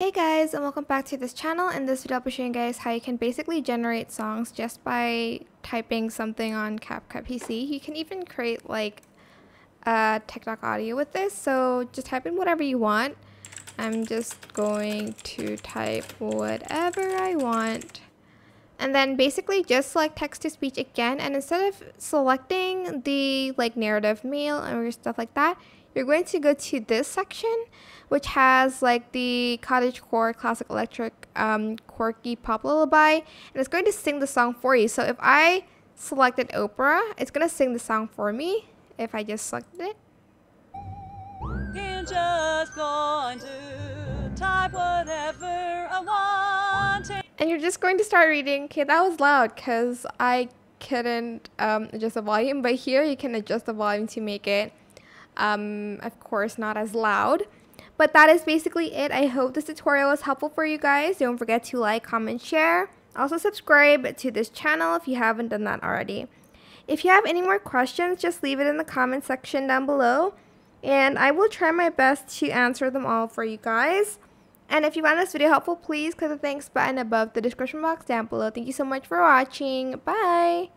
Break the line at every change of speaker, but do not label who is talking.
Hey guys, and welcome back to this channel. In this video I'll be showing you guys how you can basically generate songs just by typing something on CapCut PC. You can even create like a TikTok audio with this, so just type in whatever you want. I'm just going to type whatever I want. And then basically just select text to speech again, and instead of selecting the narrative mail or stuff like that, you're going to go to this section, which has like the cottagecore classic electric quirky pop lullaby, and it's going to sing the song for you. So if I selected opera, it's going to sing the song for me if I just selected it.
I'm just going to type whatever I want.
And you're just going to start reading. Okay, that was loud because I couldn't adjust the volume, but here you can adjust the volume to make it of course not as loud. But that is basically it. I hope this tutorial was helpful for you guys. Don't forget to like, comment, share. Also subscribe to this channel if you haven't done that already. If you have any more questions, just leave it in the comment section down below, and I will try my best to answer them all for you guys. And if you found this video helpful, please click the thanks button above the description box down below. Thank you so much for watching. Bye!